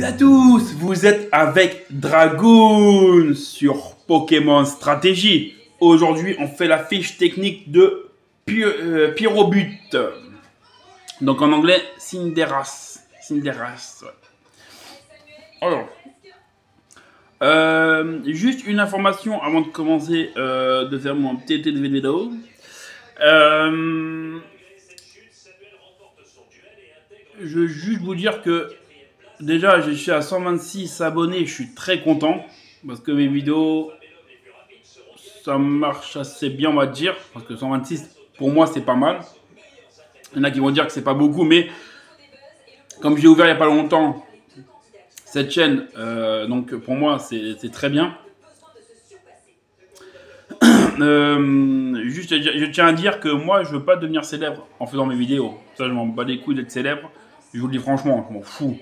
Salut à tous, vous êtes avec Dragoon sur Pokémon Stratégie. Aujourd'hui, on fait la fiche technique de Pyrobut. Donc en anglais, Cinderace. Cinderace, ouais. Alors, juste une information avant de commencer de faire mon petit vidéo. Je veux juste vous dire que déjà, je suis à 126 abonnés, je suis très content parce que mes vidéos, ça marche assez bien, on va dire. Parce que 126, pour moi, c'est pas mal. Il y en a qui vont dire que c'est pas beaucoup, mais comme j'ai ouvert il n'y a pas longtemps cette chaîne, donc pour moi, c'est très bien. Juste, je tiens à dire que moi, je veux pas devenir célèbre en faisant mes vidéos. Ça, je m'en bats les couilles d'être célèbre. Je vous le dis franchement, je m'en fous.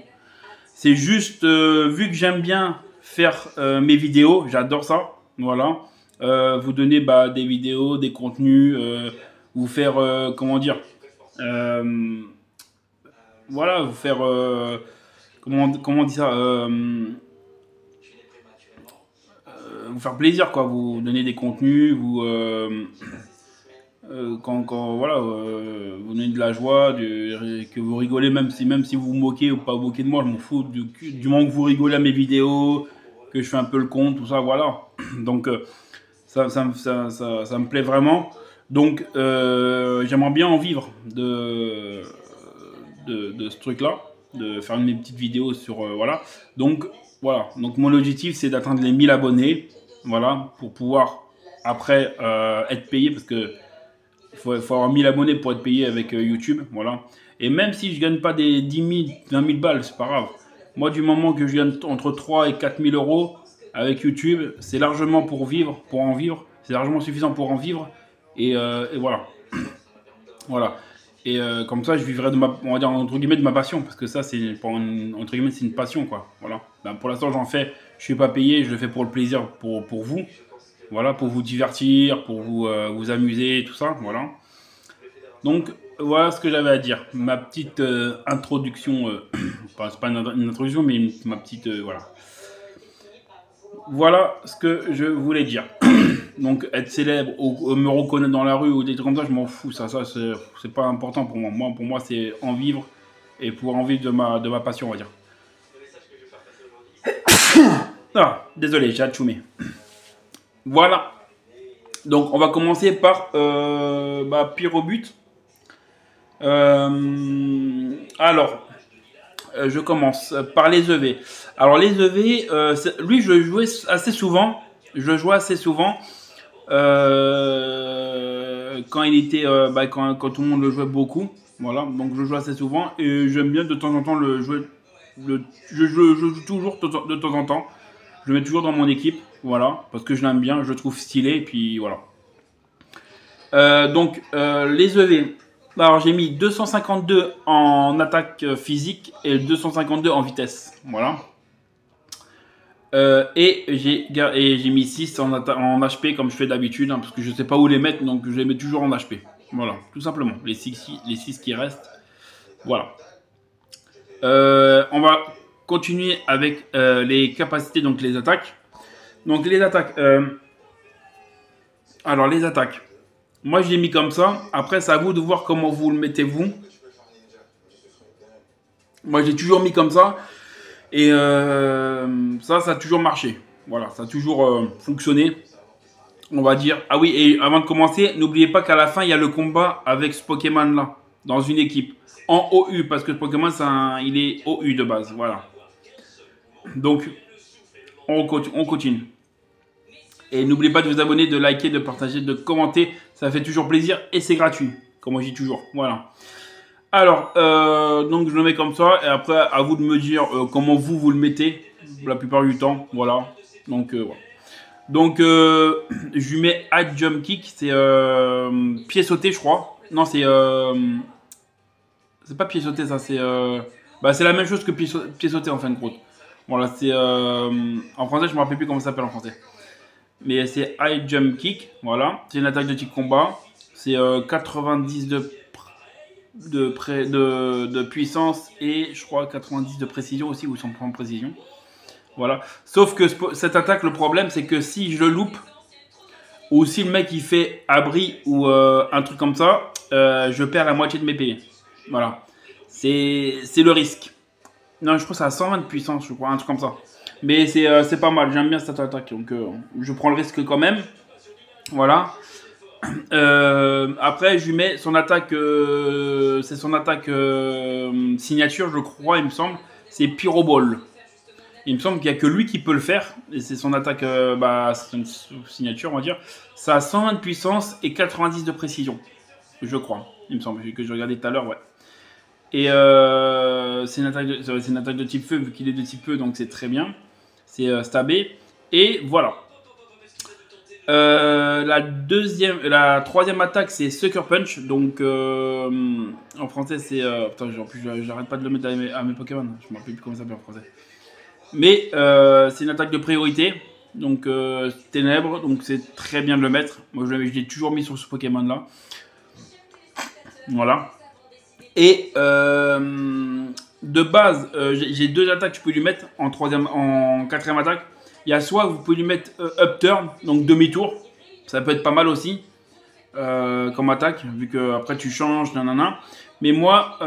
C'est juste, vu que j'aime bien faire mes vidéos, j'adore ça, voilà. Vous donner des vidéos, des contenus, vous faire, comment dire, voilà, vous faire, comment on dit ça, vous faire plaisir, quoi, vous donner des contenus, vous, voilà, vous donnez de la joie, que vous rigolez, même si vous vous moquez ou pas vous moquez de moi, je m'en fous, du moment que vous rigolez à mes vidéos, que je fais un peu le con, tout ça, voilà. Donc, ça me plaît vraiment. Donc, j'aimerais bien en vivre de ce truc-là, de faire mes petites vidéos sur, voilà. Donc, voilà. Donc, mon objectif, c'est d'atteindre les 1000 abonnés, voilà, pour pouvoir, après, être payé, parce que il faut avoir 1000 abonnés pour être payé avec YouTube, voilà. Et même si je gagne pas des 10 000, 20 000 balles, c'est pas grave. Moi, du moment que je gagne entre 3 et 4 000 euros avec YouTube, c'est largement pour vivre, pour en vivre. C'est largement suffisant pour en vivre. Et voilà. Voilà. Et comme ça, je vivrai de ma, on va dire, entre guillemets, de ma passion. Parce que ça, c'est, entre guillemets, c'est une passion, quoi. Voilà. Ben, pour l'instant, j'en fais. Je suis pas payé, je le fais pour le plaisir, pour vous. Voilà, pour vous divertir, pour vous amuser, tout ça, voilà. Donc, voilà ce que j'avais à dire. Ma petite introduction, c'est pas une introduction, mais ma petite, voilà. Voilà ce que je voulais dire. Donc, être célèbre, ou me reconnaître dans la rue, ou des trucs comme ça, je m'en fous. Ça c'est pas important pour moi. Pour moi, c'est en vivre, et pour en vivre de ma passion, on va dire. Ah, désolé, j'ai atchoumé. Voilà. Donc, on va commencer par Pyrobut. Alors, je commence par les EV. Alors, les EV, lui, je le jouais assez souvent. Je le jouais assez souvent quand il était, quand tout le monde le jouait beaucoup. Voilà, donc je le joue assez souvent et j'aime bien de temps en temps le jouer. Je joue toujours de temps en temps. Je le mets toujours dans mon équipe, voilà, parce que je l'aime bien, je le trouve stylé, et puis voilà. Les EV. Alors j'ai mis 252 en attaque physique et 252 en vitesse, voilà. Et j'ai mis 6 en HP comme je fais d'habitude, hein, parce que je sais pas où les mettre, donc je les mets toujours en HP. Voilà, tout simplement, les 6 qui restent. Voilà. On va continuer avec les capacités, donc les attaques. Donc les attaques. Alors les attaques. Moi je l'ai mis comme ça. Après c'est à vous de voir comment vous le mettez vous. Moi j'ai toujours mis comme ça. Et ça a toujours marché. Voilà, ça a toujours fonctionné. On va dire. Ah oui, et avant de commencer, n'oubliez pas qu'à la fin il y a le combat avec ce Pokémon là. Dans une équipe. En OU. Parce que ce Pokémon il est OU de base. Voilà. Donc on continue. Et n'oubliez pas de vous abonner, de liker, de partager, de commenter. Ça fait toujours plaisir et c'est gratuit. Comme je dis toujours. Voilà. Alors, donc je le mets comme ça. Et après, à vous de me dire comment vous le mettez. La plupart du temps. Voilà. Donc, voilà. Donc, je lui mets High Jump Kick. C'est pied sauté, je crois. Non, c'est pas pied sauté, ça. C'est c'est la même chose que pied sauté en fin de compte. Voilà, c'est en français, je me rappelle plus comment ça s'appelle en français. Mais c'est High Jump Kick, voilà. C'est une attaque de type combat. C'est 90 de... de puissance et je crois 90 de précision aussi, ou 100% de précision. Voilà. Sauf que cette attaque, le problème, c'est que si je le loupe, ou si le mec il fait abri ou un truc comme ça, je perds la moitié de mes PV. Voilà. C'est le risque. Non, je crois que c'est à 120 de puissance, je crois, un truc comme ça. Mais c'est pas mal, j'aime bien cette attaque. Donc je prends le risque quand même. Voilà. Après, je lui mets son attaque. C'est son attaque signature, je crois, il me semble. C'est Pyroball. Il me semble qu'il n'y a que lui qui peut le faire. Et c'est son attaque, c'est une signature, on va dire. Ça a 120 de puissance et 90 de précision. Je crois. Il me semble que je regardais tout à l'heure, ouais. Et c'est une attaque de type feu, vu qu'il est de type feu, donc c'est très bien. C'est stabé. Et voilà. La troisième attaque, c'est Sucker Punch. Donc, en français, c'est... putain, en plus, j'arrête pas de le mettre à mes Pokémon. Je me rappelle plus comment ça s'appelle en français. Mais c'est une attaque de priorité. Donc, ténèbres. Donc, c'est très bien de le mettre. Moi, je l'ai toujours mis sur ce Pokémon-là. Voilà. Et de base, j'ai deux attaques que je peux lui mettre en quatrième attaque. Il y a soit vous pouvez lui mettre up turn, donc demi-tour. Ça peut être pas mal aussi comme attaque, vu que après tu changes, nanana. Mais moi,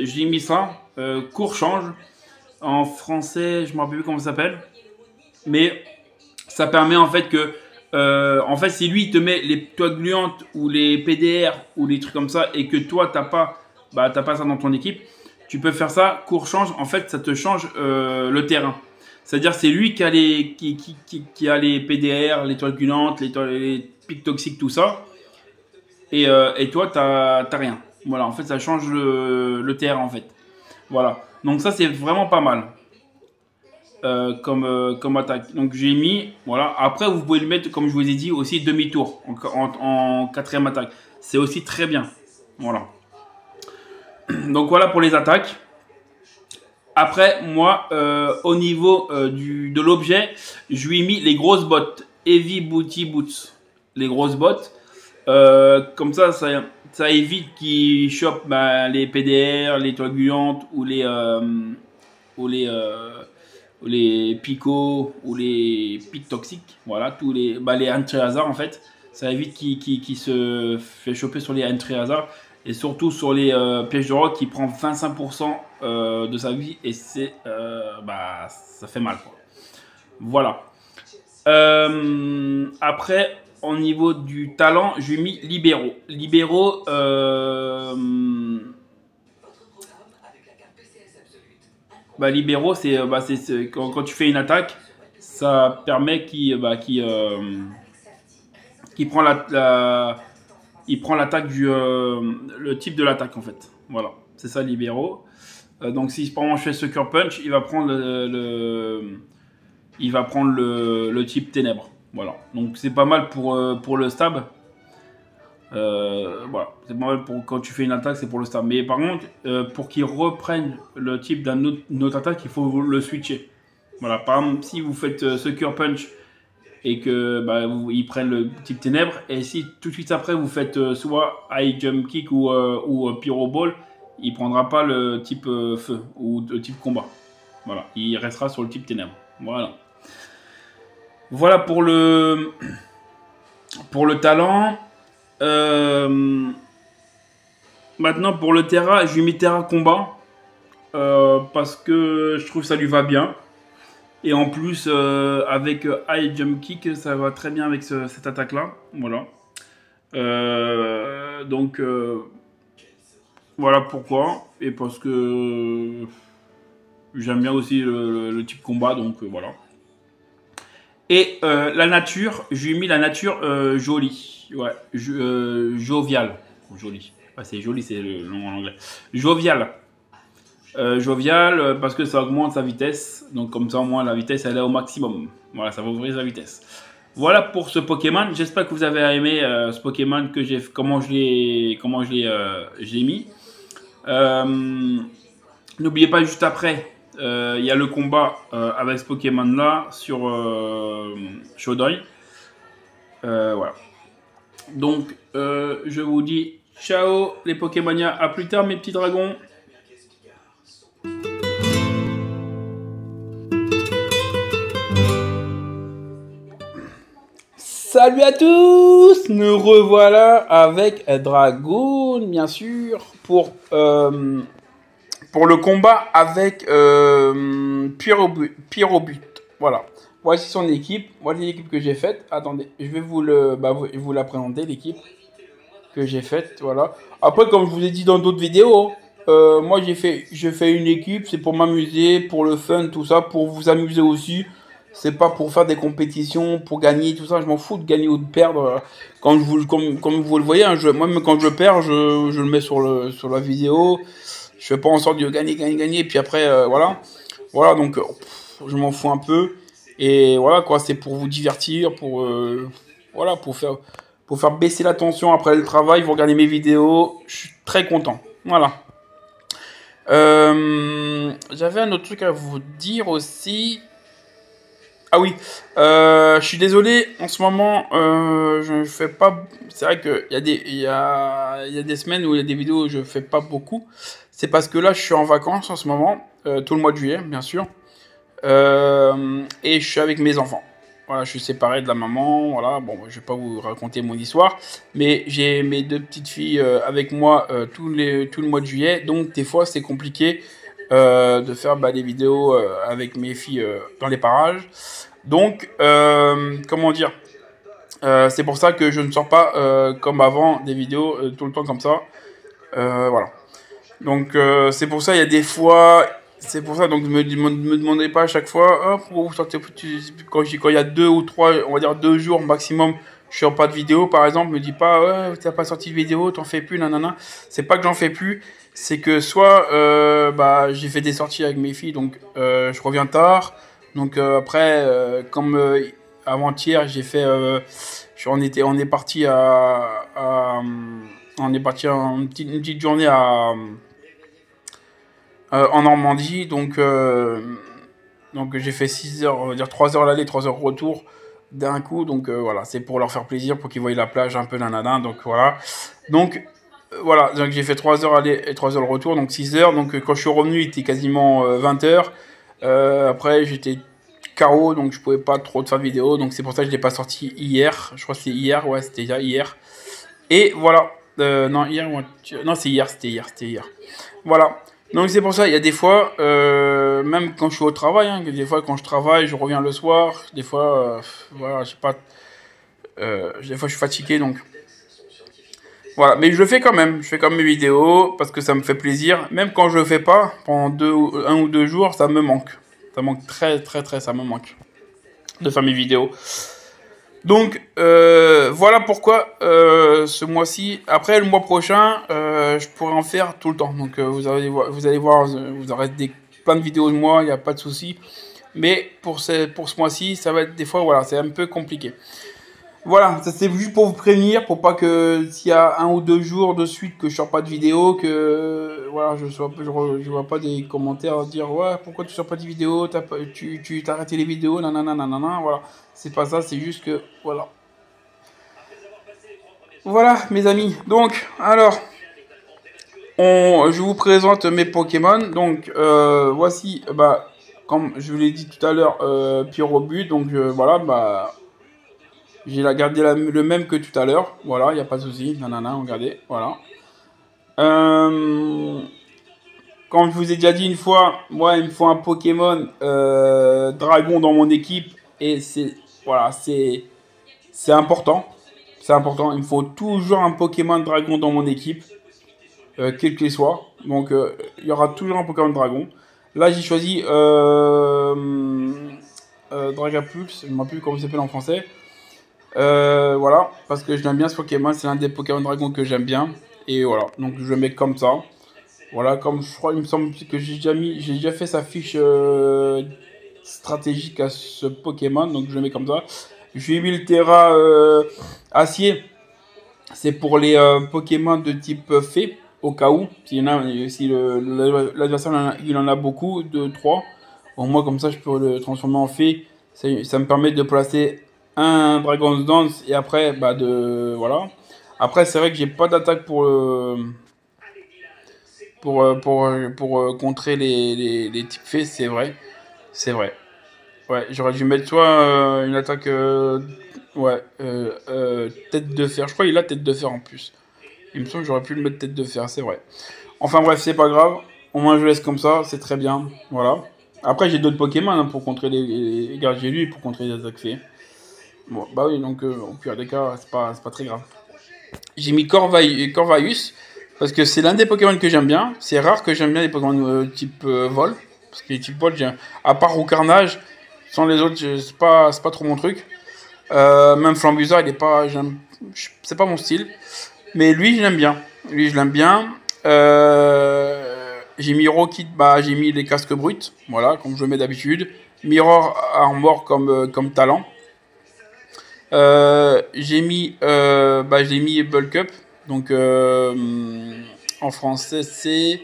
j'ai mis ça, court change. En français, je me rappelle plus comment ça s'appelle. Mais ça permet en fait que, si lui il te met les toiles gluantes ou les PDR ou les trucs comme ça et que toi t'as pas ça dans ton équipe, tu peux faire ça, court change. En fait, ça te change le terrain. C'est-à-dire c'est lui qui a les PDR, les toiles gluantes, les pics toxiques, tout ça. Et toi, t'as rien. Voilà, en fait, ça change le terrain, en fait. Voilà. Donc ça, c'est vraiment pas mal comme attaque. Donc j'ai mis, voilà. Après, vous pouvez le mettre, comme je vous ai dit, aussi demi-tour en quatrième attaque. C'est aussi très bien. Voilà. Donc voilà pour les attaques. Après, moi, au niveau de l'objet, je lui ai mis les grosses bottes. Heavy Booty Boots. Les grosses bottes. Comme ça évite qu'il chope les PDR, les toiles gluantes ou les picots ou les pics toxiques. Voilà, tous les entry hasard en fait. Ça évite qu'il se fait choper sur les entry hasard. Et surtout sur les pièges de rock, qui prend 25% de sa vie et ça fait mal quoi. Voilà. Après, au niveau du talent, je lui ai mis libéraux. Libéraux, libéraux, c'est quand tu fais une attaque, ça permet qu'il prend il prend l'attaque le type de l'attaque en fait. Voilà, c'est ça libéraux. Donc si par exemple je fais Sucker Punch, il va prendre le type ténèbres. Voilà, donc c'est pas mal pour le stab. Voilà, c'est pas mal pour quand tu fais une attaque, c'est pour le stab. Mais par contre, pour qu'il reprenne le type d'une autre attaque, il faut le switcher. Voilà, par exemple, si vous faites Sucker Punch et que ils prennent le type ténèbres, et si tout de suite après vous faites soit High Jump Kick ou Pyro Ball, il prendra pas le type feu ou le type combat. Voilà, il restera sur le type ténèbres. Voilà pour le talent. Maintenant pour le Terra, je lui ai mis Terra combat parce que je trouve que ça lui va bien. Et en plus, avec High Jump Kick, ça va très bien avec cette attaque-là. Voilà. Donc, voilà pourquoi. Et parce que j'aime bien aussi le type combat, donc voilà. Et la nature, je lui ai mis la nature jolie. Ouais, jovial. Jolie. Ouais, c'est joli, c'est le nom en anglais. Jovial. Jovial parce que ça augmente sa vitesse, donc comme ça au moins la vitesse elle est au maximum. Voilà, ça va ouvrir sa vitesse. Voilà pour ce Pokémon. J'espère que vous avez aimé ce Pokémon, comment je l'ai mis. N'oubliez pas, juste après il y a le combat avec ce Pokémon là sur Showdown. Voilà. Donc je vous dis Ciao les Pokémonias, à plus tard mes petits dragons. Salut à tous, nous revoilà avec Dragoon, bien sûr, pour le combat avec Pyrobut. Voilà, voici son équipe, voici l'équipe que j'ai faite. Attendez, je vais vous la présenter, l'équipe que j'ai faite, voilà. Après, comme je vous ai dit dans d'autres vidéos, moi j'ai fait une équipe, c'est pour m'amuser, pour le fun, tout ça, pour vous amuser aussi. C'est pas pour faire des compétitions, pour gagner, tout ça. Je m'en fous de gagner ou de perdre. Comme vous le voyez, hein, moi même quand je perds, je le mets sur la vidéo. Je fais pas en sorte de gagner. Puis après, voilà. Voilà, donc je m'en fous un peu. Et voilà quoi, c'est pour vous divertir, voilà, pour faire baisser la tension après le travail. Vous regardez mes vidéos, je suis très content. Voilà. J'avais un autre truc à vous dire aussi. Ah oui, je suis désolé, en ce moment, je fais pas. C'est vrai qu'il y a des semaines où il y a des vidéos où je fais pas beaucoup. C'est parce que là, je suis en vacances en ce moment, tout le mois de juillet, bien sûr. Et je suis avec mes enfants. Voilà, je suis séparé de la maman. Voilà, bon, je vais pas vous raconter mon histoire, mais j'ai mes deux petites filles avec moi tout le mois de juillet. Donc, des fois, c'est compliqué de faire des vidéos avec mes filles dans les parages. Donc, comment dire, c'est pour ça que je ne sors pas comme avant des vidéos tout le temps comme ça. Voilà. Donc, c'est pour ça, il y a des fois, c'est pour ça, donc me demandez pas à chaque fois, oh, pourquoi vous sortez, quand il y a 2 ou 3, on va dire 2 jours maximum, je sors pas de vidéo, par exemple, me dis pas, ouais, t'as pas sorti de vidéo, t'en fais plus, nanana. C'est pas que j'en fais plus, c'est que soit, j'ai fait des sorties avec mes filles, donc je reviens tard. Donc après, comme avant-hier, j'ai fait, on est parti on est parti une petite journée en Normandie, donc j'ai fait 6 heures, on va dire 3 heures l'aller, 3 heures retour d'un coup, donc voilà, c'est pour leur faire plaisir, pour qu'ils voient la plage un peu nanana, donc voilà. Donc voilà, donc j'ai fait 3 heures aller et 3 heures le retour, donc 6 heures, donc quand je suis revenu, il était quasiment 20 heures. Après, j'étais KO, donc je pouvais pas trop faire de vidéo, donc c'est pour ça que je l'ai pas sorti hier, je crois que c'est hier, ouais, c'était hier. Et voilà, non, hier, non, c'était hier. Voilà. Donc c'est pour ça, il y a des fois, même quand je suis au travail, hein, des fois quand je travaille, je reviens le soir, des fois, voilà, je sais pas, des fois je suis fatigué, donc voilà. Mais je le fais quand même, je fais quand même mes vidéos, parce que ça me fait plaisir, même quand je le fais pas, pendant 1 ou 2 jours, ça me manque. Ça manque très, très, très, ça me manque de faire mes vidéos. Donc voilà pourquoi ce mois-ci, après le mois prochain, je pourrais en faire tout le temps. Donc vous allez voir, vous aurez plein de vidéos de moi, il n'y a pas de souci. Mais pour ce mois-ci, ça va être des fois, voilà, c'est un peu compliqué. Voilà, ça c'est juste pour vous prévenir, pour pas que s'il y a 1 ou 2 jours de suite que je sors pas de vidéo, que voilà, je vois pas des commentaires dire ouais, pourquoi tu sors pas de vidéo, tu t'as arrêté les vidéos, nanana, nanana, voilà. C'est pas ça, c'est juste que voilà. Voilà mes amis. Donc alors je vous présente mes Pokémon. Donc voici comme je vous l'ai dit tout à l'heure Pyrobut. Donc voilà j'ai gardé le même que tout à l'heure. Voilà, il n'y a pas de souci. Nanana, regardez. Voilà. Comme je vous ai déjà dit une fois, moi, il me faut un Pokémon Dragon dans mon équipe. Et c'est important. C'est important. Il me faut toujours un Pokémon Dragon dans mon équipe. Quel qu'il soit. Donc, il y aura toujours un Pokémon Dragon. Là, j'ai choisi Dragapult. Je ne me rappelle plus comment il s'appelle en français. Voilà, parce que j'aime bien ce Pokémon, c'est l'un des Pokémon Dragon que j'aime bien. Et voilà, donc je le mets comme ça. Voilà, comme je crois, il me semble que j'ai déjà fait sa fiche stratégique à ce Pokémon, donc je le mets comme ça. Je lui ai mis le Terra Acier, c'est pour les Pokémon de type Fée, au cas où, si l'adversaire il en a beaucoup, 2, 3. Au moins comme ça je peux le transformer en Fée, ça me permet de placer un Dragon's Dance et après voilà. Après, c'est vrai que j'ai pas d'attaque pour contrer les types faits, c'est vrai. C'est vrai. Ouais, j'aurais dû mettre soit une attaque ouais, tête de fer. Je crois qu'il a tête de fer en plus. Il me semble que j'aurais pu le mettre tête de fer, c'est vrai. Enfin bref, c'est pas grave. Au moins je laisse comme ça, c'est très bien. Voilà. Après j'ai d'autres Pokémon hein, pour contrer les gardiens lui pour contrer les attaques fées. Bon, bah oui, donc au pire des cas, c'est pas très grave. J'ai mis Corvaeus parce que c'est l'un des Pokémon que j'aime bien. C'est rare que j'aime bien les Pokémon type vol. Parce que les types vol, à part au Carnage, sans les autres, c'est pas trop mon truc. Même Flambuza, il est pas, c'est pas mon style. Mais lui, je l'aime bien. Lui, je l'aime bien. J'ai mis Rockit, bah, j'ai mis les casques bruts, voilà, comme je le mets d'habitude. Mirror Armor comme talent. J'ai mis Bulk Up. Donc, en français, c'est.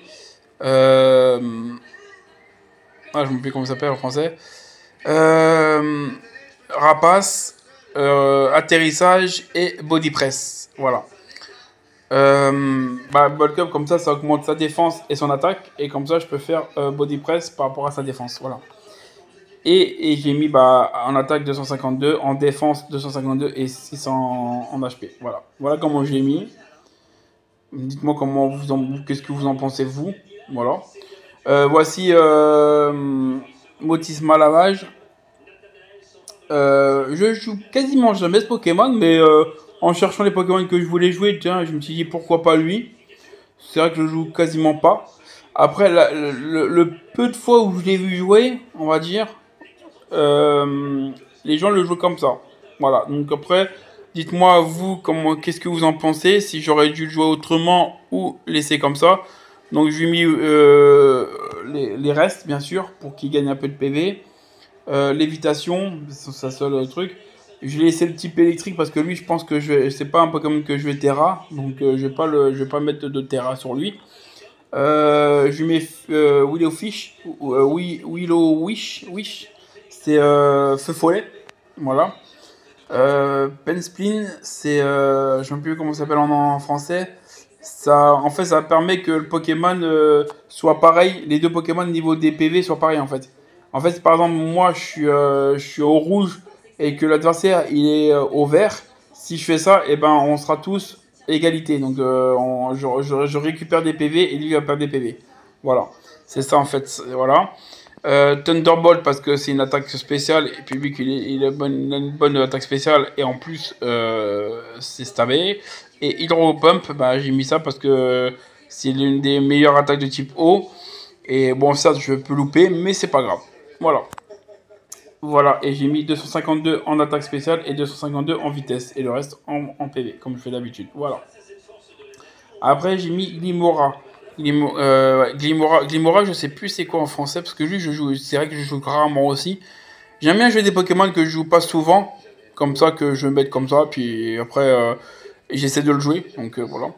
Je ne sais plus comment ça s'appelle en français. Rapace, atterrissage et body press. Voilà. Bulk Up, comme ça augmente sa défense et son attaque. Et comme ça, je peux faire body press par rapport à sa défense. Voilà. Et j'ai mis en attaque 252, en défense 252 et 600 en HP. Voilà. Voilà comment j'ai mis. Dites-moi qu'est-ce que vous en pensez vous. Voilà. Voici Motisma Lavage. Je joue quasiment jamais ce Pokémon, mais en cherchant les Pokémon que je voulais jouer, tiens, je me suis dit pourquoi pas lui. C'est vrai que je joue quasiment pas. Après, le peu de fois où je l'ai vu jouer, on va dire, les gens le jouent comme ça. Voilà. Donc après, dites-moi vous qu'est-ce que vous en pensez, si j'aurais dû le jouer autrement ou laisser comme ça. Donc je lui ai mis les restes, bien sûr, pour qu'il gagne un peu de PV. Lévitation, c'est sa seule truc. Je vais laisser le type électrique parce que lui, je pense que c'est pas un Pokémon que je vais Terra, donc je vais pas mettre de Terra sur lui. Je lui mets Willow Fish, Willow Wish, c'est Feu Follet, voilà. Pensplin, c'est, je ne sais plus comment ça s'appelle en français. Ça, en fait, ça permet que le Pokémon soit pareil, les deux Pokémon niveau des PV soient pareils en fait. En fait, par exemple, moi je suis au rouge et que l'adversaire il est au vert. Si je fais ça, et ben on sera tous égalité. Donc je récupère des PV et lui il va perdre des PV. Voilà, c'est ça en fait. Voilà. Thunderbolt parce que c'est une attaque spéciale et puis vu qu'il a une bonne attaque spéciale et en plus c'est stabé. Et Hydro Pump, bah, j'ai mis ça parce que c'est l'une des meilleures attaques de type eau. Et bon, ça je peux louper, mais c'est pas grave. Voilà. Voilà, et j'ai mis 252 en attaque spéciale et 252 en vitesse. Et le reste en PV, comme je fais d'habitude. Voilà. Après, j'ai mis Glimora. Glimora, je sais plus c'est quoi en français, parce que lui, c'est vrai que je joue rarement aussi. J'aime bien jouer des Pokémon que je joue pas souvent, comme ça, que je vais mettre comme ça, puis après, j'essaie de le jouer, donc voilà.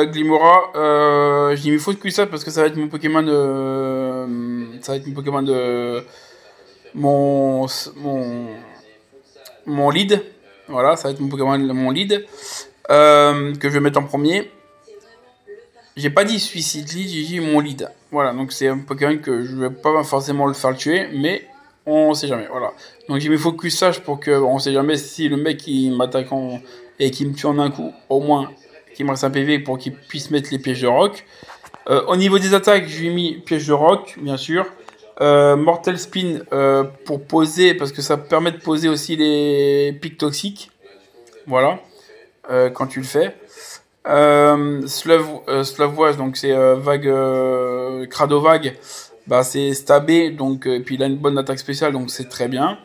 Glimora, j'ai mis Faux Cuissard parce que ça va être mon Pokémon de. Mon lead. Voilà, ça va être mon Pokémon, mon lead. Que je vais mettre en premier. J'ai pas dit suicide lead, j'ai dit mon lead. Voilà, donc c'est un Pokémon que je vais pas forcément le faire tuer, mais on sait jamais. Voilà. Donc j'ai mis focus sage pour que on sait jamais si le mec il m'attaque et qui me tue en un coup, au moins qu'il me reste un PV pour qu'il puisse mettre les pièges de roc. Au niveau des attaques, je lui ai mis piège de roc, bien sûr. Mortal Spin pour poser, parce que ça permet de poser aussi les pics toxiques. Voilà, quand tu le fais. Slavoise, donc c'est vague, crado vague, bah c'est stabé, donc puis il a une bonne attaque spéciale, donc c'est très bien.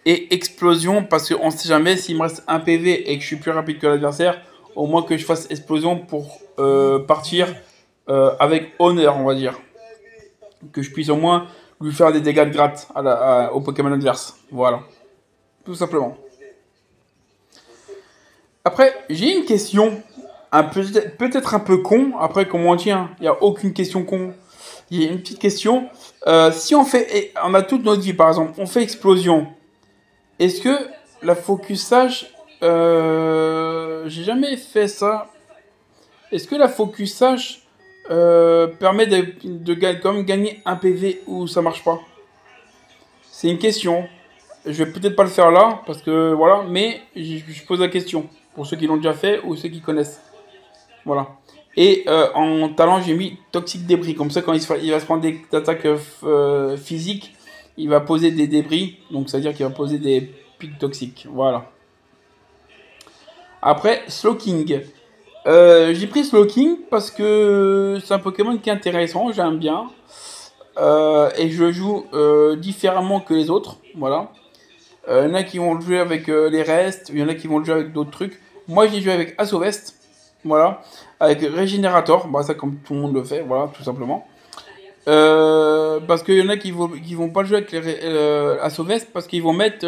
Et explosion, parce qu'on sait jamais s'il me reste un PV et que je suis plus rapide que l'adversaire, au moins que je fasse explosion pour partir avec honneur, on va dire. Que je puisse au moins lui faire des dégâts de gratte au Pokémon adverse. Voilà. Tout simplement. Après, j'ai une question. Peut-être un peu con. Après, comment on tient, il n'y a aucune question con. Il y a une petite question. Si on a toute notre vie, par exemple, on fait explosion. Est-ce que la focus sage J'ai jamais fait ça. Est-ce que la Focus Sash permet quand même gagner un PV ou ça marche pas? C'est une question. Je vais peut-être pas le faire là, parce que voilà, mais je pose la question. Pour ceux qui l'ont déjà fait ou ceux qui connaissent. Voilà. Et en talent, j'ai mis Toxic Débris. Comme ça, quand il va se prendre des attaques physiques, il va poser des débris. Donc, ça veut dire qu'il va poser des pics toxiques. Voilà. Après, Slowking. J'ai pris Slowking parce que c'est un Pokémon qui est intéressant, j'aime bien. Et je joue différemment que les autres. Voilà. Il y en a qui vont le jouer avec les restes, il y en a qui vont le jouer avec d'autres trucs. Moi, j'ai joué avec Asovest, voilà, avec Régénérator, bah, ça comme tout le monde le fait, voilà, tout simplement. Parce qu'il y en a qui vont pas jouer avec Asovest parce qu'ils vont mettre,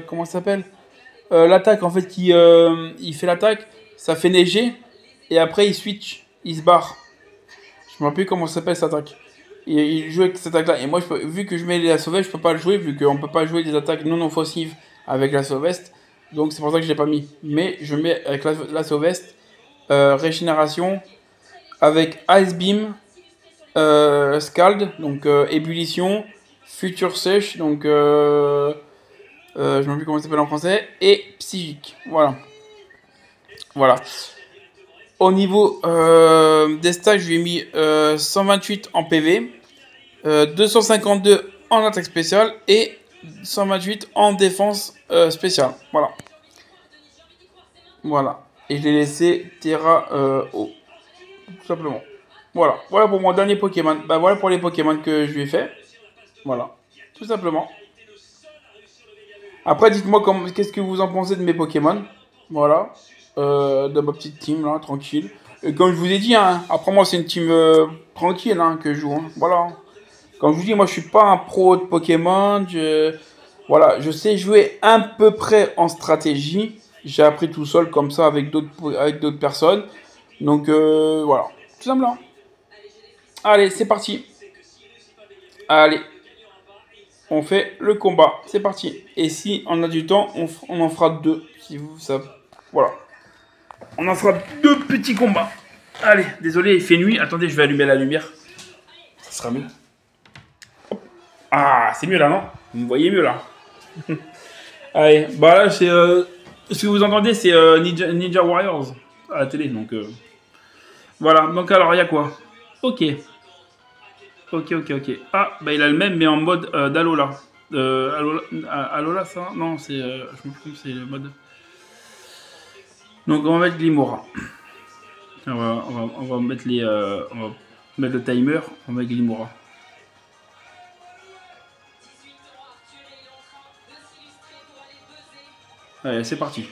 comment ça s'appelle, l'attaque en fait, il fait l'attaque, ça fait neiger, et après il switch, il se barre. Je me rappelle plus comment ça s'appelle cette attaque. Il joue avec cette attaque-là. Et moi, vu que je mets la Sauveste, je peux pas le jouer, vu qu'on peut pas jouer des attaques non offensives avec la Sauveste. Donc c'est pour ça que je l'ai pas mis. Mais je mets avec la Sauveste, Régénération, avec Ice Beam, Scald, donc Ébullition, Future Sèche, donc je ne sais plus comment ça s'appelle en français, et Psychique. Voilà. Voilà. Au niveau des stats, je lui ai mis 128 en PV, 252 en attaque spéciale et 128 en défense spéciale. Voilà. Voilà. Et je l'ai laissé Terra haut. Tout simplement. Voilà. Voilà pour mon dernier Pokémon. Bah voilà pour les Pokémon que je lui ai fait. Voilà. Tout simplement. Après, dites-moi qu'est-ce que vous en pensez de mes Pokémon. Voilà. De ma petite team là, tranquille. Et comme je vous ai dit, hein, après moi c'est une team tranquille hein, que je joue. Hein. Voilà. Comme je vous dis, moi je suis pas un pro de Pokémon. Voilà, je sais jouer à peu près en stratégie. J'ai appris tout seul comme ça avec d'autres personnes. Donc voilà, tout simplement. Allez, c'est parti. Allez, on fait le combat. C'est parti. Et si on a du temps, on en fera deux. Si vous, ça, voilà. On en fera deux petits combats. Allez, désolé, il fait nuit. Attendez, je vais allumer la lumière. Ça sera mieux. Ah, c'est mieux là, non? Vous me voyez mieux là. Allez, bah là, c'est. Ce que vous entendez, c'est Ninja Warriors à la télé. Donc, voilà. Donc, alors, il y a quoi? Ok. Ok, ok, ok. Ah, bah il a le même, mais en mode d'Alola. Alola, ça? Non, c'est. Je me trompe, c'est le mode. Donc, on va mettre Glimora. On va mettre les. On va mettre le timer. On va mettre Glimora. Allez, c'est parti.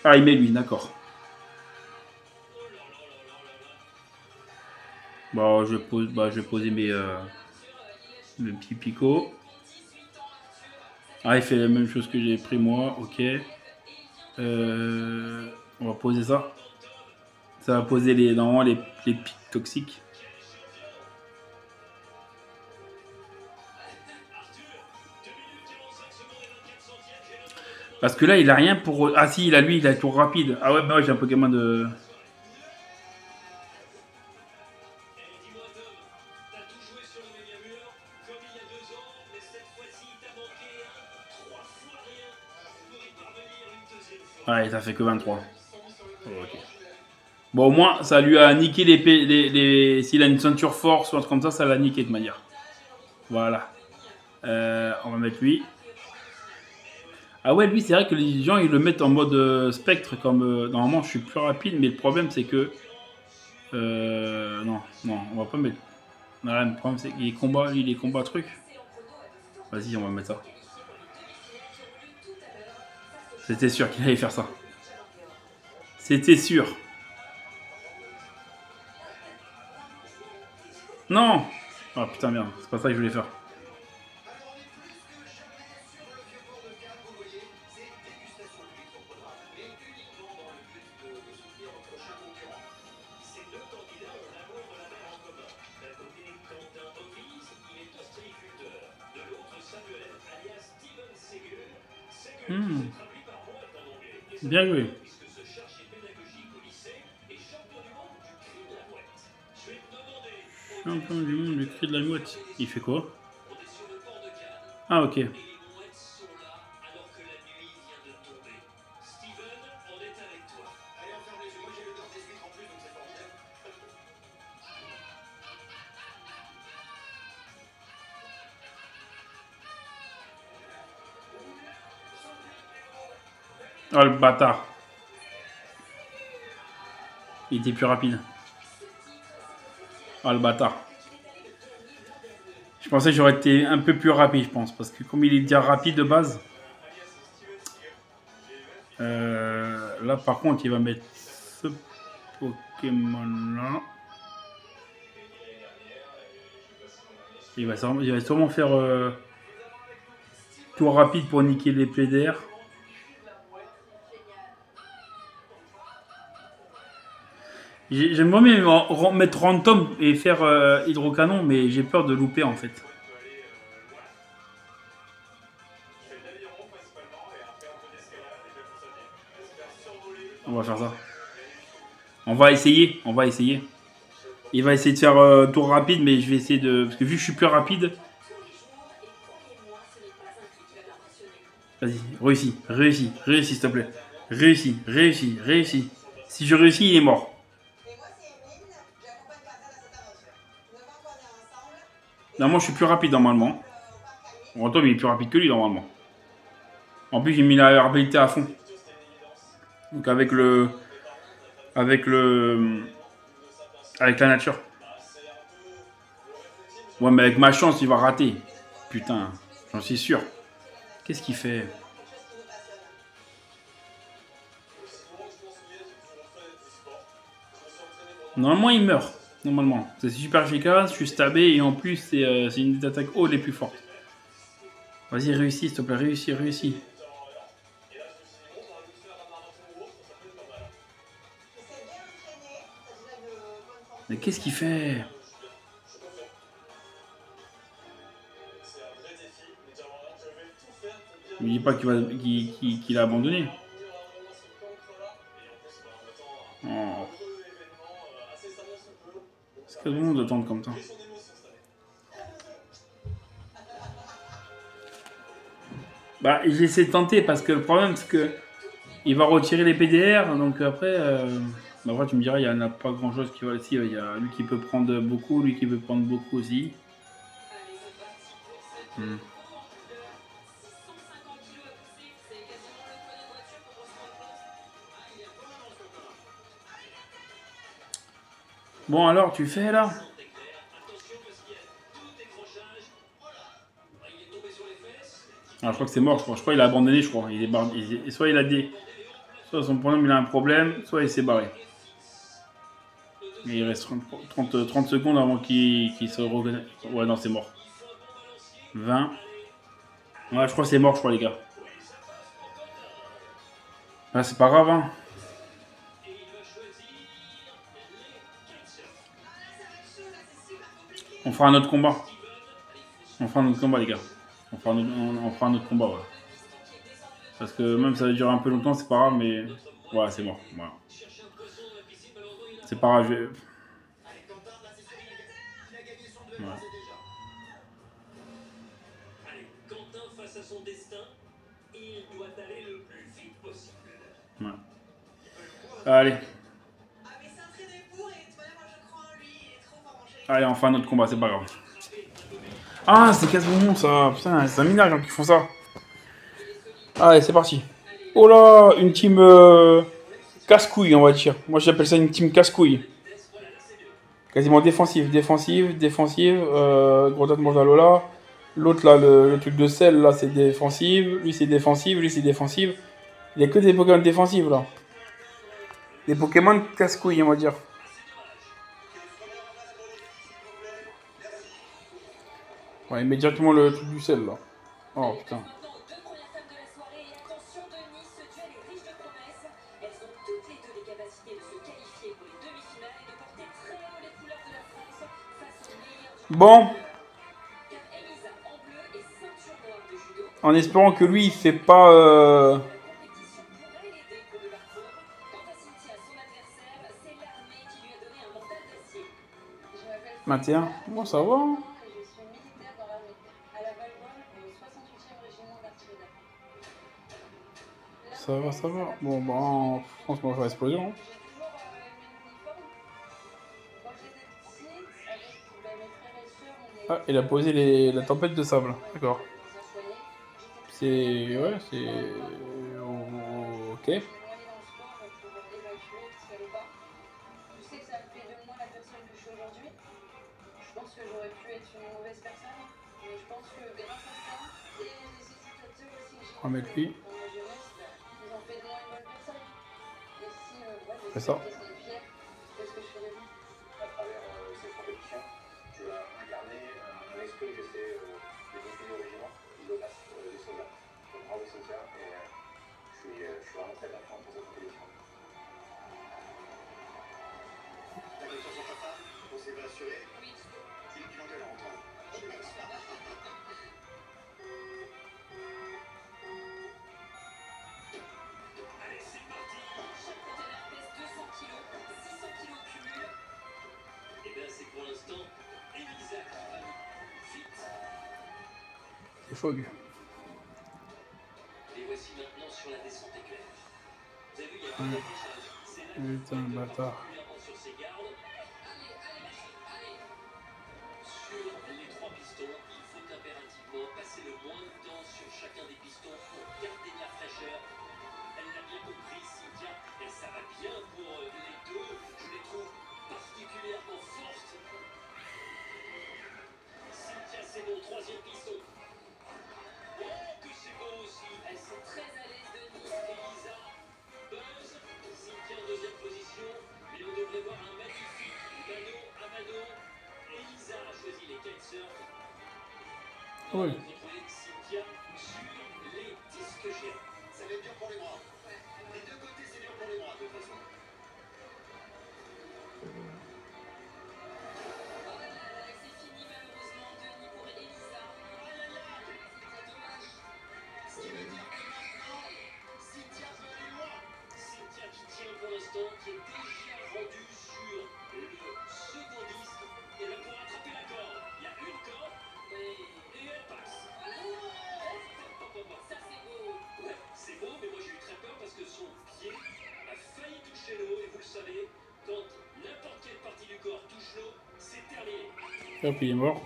Ah, il met lui, d'accord. Bon, je vais poser mes petits picots. Ah, il fait la même chose que j'ai pris moi, ok. On va poser ça. Ça va poser normalement les pics toxiques. Parce que là, il a rien pour. Ah si, il a tour rapide. Ah ouais, bah ouais, j'ai un Pokémon de. Ouais, ça fait que 23. Oh, ok. Bon, au moins, ça lui a niqué s'il a une ceinture force ou un truc comme ça l'a niqué de manière. Voilà. On va mettre lui. Ah ouais, lui, c'est vrai que les gens, ils le mettent en mode spectre, comme normalement, je suis plus rapide, mais le problème, c'est que. Non, non, on va pas mettre. Non, le problème, c'est qu'il est combat truc. Vas-y, on va mettre ça. C'était sûr qu'il allait faire ça. C'était sûr. Non. Ah putain, merde, c'est pas ça que je voulais faire. Bien joué. Champion du monde du cri de la mouette. Il fait quoi? Ah, ok. Oh, le bâtard. Il était plus rapide. Oh, le bâtard. Je pensais que j'aurais été un peu plus rapide, je pense. Parce que comme il est déjà rapide de base. Là, par contre, il va mettre ce Pokémon-là. Il va sûrement faire tour rapide pour niquer les PDR. J'aimerais bien mettre random et faire hydrocanon, mais j'ai peur de louper en fait. On va faire ça. On va essayer. Il va essayer de faire tour rapide, mais je vais essayer de... Parce que vu que je suis plus rapide... Vas-y, réussis, s'il te plaît. Réussis. Si je réussis, il est mort. Normalement, je suis plus rapide normalement. Random, il est plus rapide que lui normalement. En plus, j'ai mis la habilité à fond. Donc avec la nature. Ouais, mais avec ma chance, il va rater. Putain, j'en suis sûr. Qu'est-ce qu'il fait? Normalement, il meurt. Normalement. C'est super efficace, je suis stabé et en plus, c'est une des attaques haut les plus fortes. Vas-y, réussis, s'il te plaît, réussis. Mais qu'est-ce qu'il fait? Ne me dis pas qu'il a abandonné. Oh. C'est que tout le monde attend comme ça. Bah, j'essaie de tenter parce que le problème, c'est que il va retirer les PDR. Donc après, tu me diras, il n'y en a pas grand chose qui va ici. Il y a lui qui peut prendre beaucoup, lui qui peut prendre beaucoup aussi. Bon, alors, tu fais là? Ah, je crois que c'est mort, je crois qu'il a abandonné, je crois. Soit il a des... Soit son problème, il a un problème, soit il s'est barré. Et il reste 30 secondes avant qu'il se reconnaisse. Ouais, non, c'est mort. 20. Ouais, je crois que c'est mort, les gars. Ah, c'est pas grave, hein. On fera un autre combat. Les gars. On fera un autre combat, ouais. Parce que même si ça va durer un peu longtemps, c'est pas grave, mais... Ouais, c'est mort. Voilà. C'est pas grave, ouais. Ouais. Allez. Allez, on fait un autre combat, c'est pas grave. Ah, c'est quasiment ça. Putain, c'est un minage qui font ça. Allez, c'est parti. Oh là, une team casse-couille, on va dire. Moi, j'appelle ça une team casse-couille. Quasiment défensive. Gros date mange à Lola. L'autre, là, le truc de sel, là, c'est défensive. Lui, c'est défensive. Il n'y a que des Pokémon défensifs, là. Des Pokémon casse-couilles, on va dire. Ouais, il met directement le truc du sel, là. Oh, putain. Bon. En espérant que lui, il fait pas... 21. Bon, ça va. Hein. Ça va, ça va. Bon, bah, franchement, je vais explosion. Hein. Ah, il a posé la tempête de sable. D'accord. C'est. Ouais, c'est. Ok. On va mettre lui. Fais ça. C'est Fogg. Ouais. Putain, bâtard. Oui. Hop, il est mort.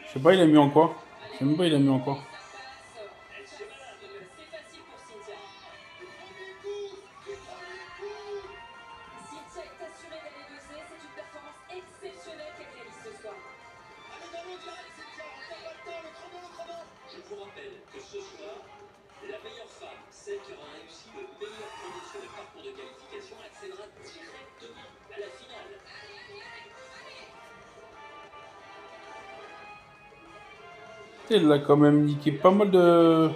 Je sais pas, il a mis en quoi. Je sais même pas, il a mis en quoi. Il a quand même niqué pas mal de.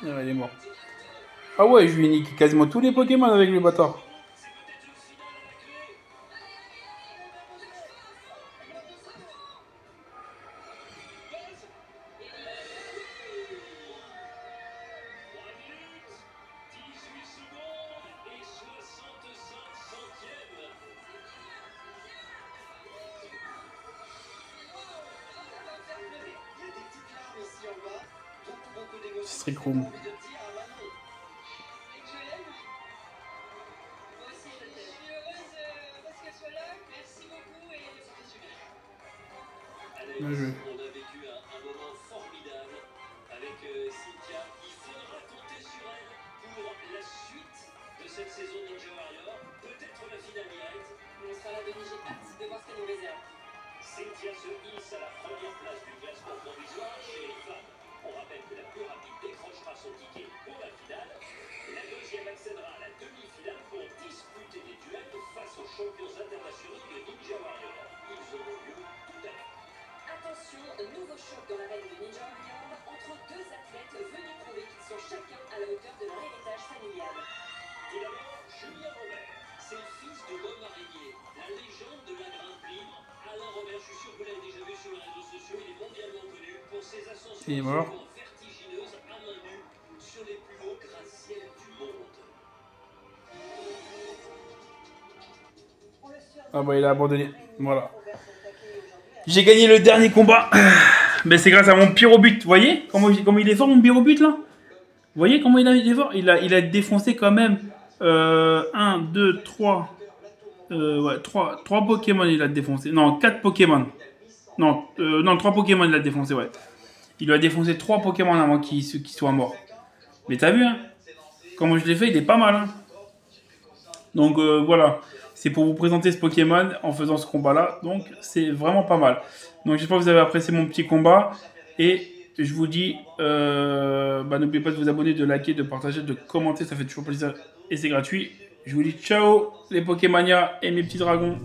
Ah, il est mort. Ah ouais, je lui ai niqué quasiment tous les Pokémon avec le bâtard. Strict Room. Bien joué. Attention, nouveau choc dans l'arène du Ninja Warrior. Il est mort. Ah bah il a abandonné. Voilà. J'ai gagné le dernier combat. Mais c'est grâce à mon pyrobut. Vous voyez comment il est fort mon pyrobut là? Vous voyez comment il est fort? Il a défoncé quand même 1, 2, 3. Ouais, 3 Pokémon il a défoncé. Non, 4 Pokémon. Non, 3 Pokémon il a défoncé, ouais. Il lui a défoncé 3 Pokémon avant qu'il soit mort. Mais t'as vu, hein? Comment je l'ai fait, il est pas mal, hein? Donc voilà. C'est pour vous présenter ce Pokémon en faisant ce combat-là. Donc c'est vraiment pas mal. Donc j'espère que vous avez apprécié mon petit combat. Et je vous dis, n'oubliez pas de vous abonner, de liker, de partager, de commenter. Ça fait toujours plaisir et c'est gratuit. Je vous dis ciao les Pokémania et mes petits dragons.